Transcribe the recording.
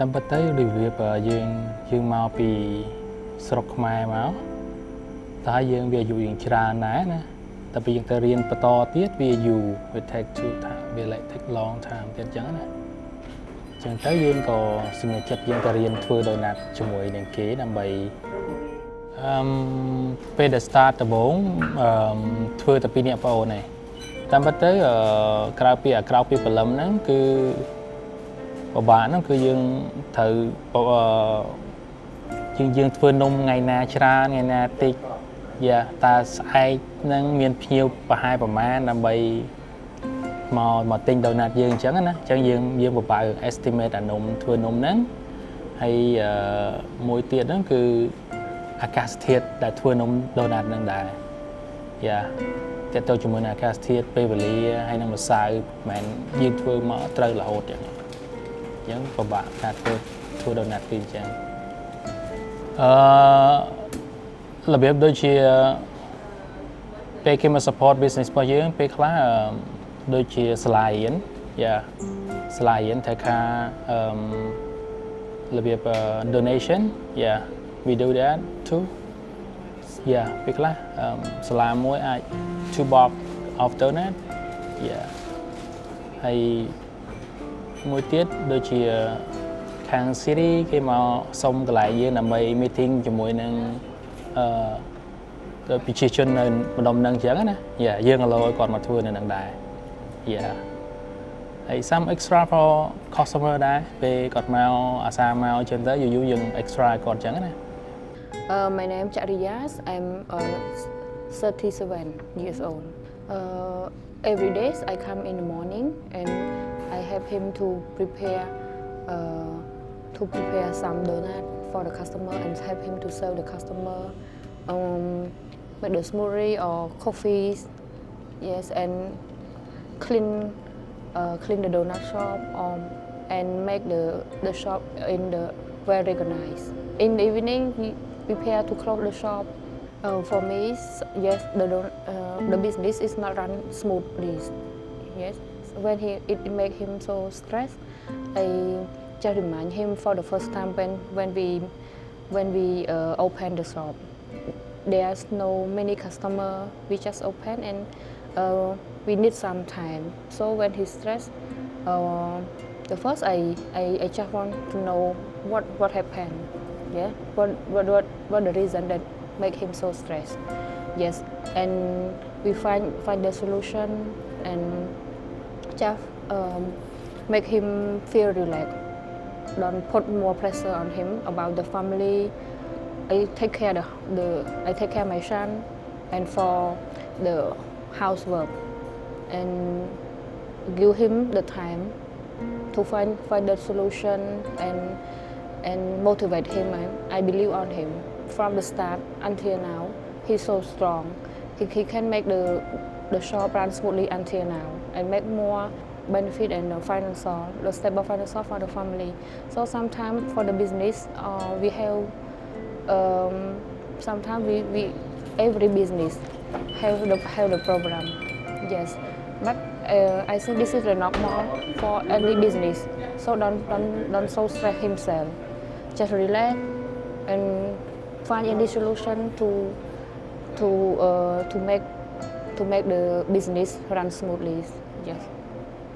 តាមពិតទៅរបៀបយើងមកពីស្រុកខ្មែរមកតែយើងវាអាយុយើងច្រើនដែរណាតែពេលយើងទៅរៀនបន្តទៀតវាយូរវា take long time ទៀតអញ្ចឹងណាអញ្ចឹងទៅយើងក៏សម្រេចចិត្តយើងទៅរៀនធ្វើដូណាត់ជាមួយនឹងគេដើម្បីពេលដែល start ដំបូងធ្វើតែពីរនាក់ប្អូនឯងតាមពិតទៅក្រៅពីព្រលឹមហ្នឹងគឺពិបាកហ្នឹងគឺយើងត្រូវយើងធ្វើនំថ្ងៃណាច្រើនថ្ងៃណាតិចតាស្អែកហ្នឹងមានភ្ញៀវប្រហែលប្រមាណដើម្បីមកទិញដូណាត់យើងអញ្ចឹងណាអញ្ចឹងយើងពិបាក estimate អានំធ្វើនំហ្នឹងហើយមួយទៀតហ្នឹងគឺអាកាសធាតុដែលធ្វើនំដូណាត់ហ្នឹងដែរទាក់ទងជាមួយនឹងអាកាសធាតុពេលវេលាហើយនឹងម្សៅមិនយើងធ្វើមកត្រូវរហូតអញ្ចឹងពិបាកការធ្វើដូណាត់ពីអញ្ចឹងរបៀបដូចជាពេលគេមក support business របស់យើងពេលខ្លះដូចជាស្លាយស្លាយតែខារបៀប donation we do that too ពេលខ្លះសាលាមួយអាច 2 box of donut ហើយមួយទៀតដូចជាខាង city គេមកសុំកន្លែងយើងដើម្បី meeting ជាមួយនឹងប្រជាជននៅម្ដុំហ្នឹងអញ្ចឹងណាយើងក៏ឲ្យគាត់មកធ្វើនៅហ្នឹងដែរហើយ some extra for customer ដែរពេលគាត់មកអាសាមកអញ្ចឹងទៅយូរយើង extra គាត់អញ្ចឹងណាMy name is Charias. I'm 37 years old. Every day I come in the morning and I help him to prepare some donut for the customer and help him to serve the customer. Make the smoothie or coffees, yes, and clean the donut shop and make the shop in the well organized. In the evening, we prepare to close the shop. For me, yes, the business is not run smoothly. Yes, when it make him so stressed, I just remind him for the first time when we open the shop. There's no many customer. We just open and we need some time. So when he's stressed, the first I just want to know what happened. Yeah, what the reason that make him so stressed? Yes, and we find the solution and just make him feel relaxed. Don't put more pressure on him about the family. I take care my son and for the housework and give him the time to find the solution and motivate him. I believe on him from the start until now. He's so strong. He can make the shop run smoothly until now and make more benefit and the stable financial for the family. So sometimes for the business, we have sometimes we every business have the problem. Yes, but I think this is the normal for any business. So don't so stress himself. Just relax and find any solution to make the business run smoothly. Yes.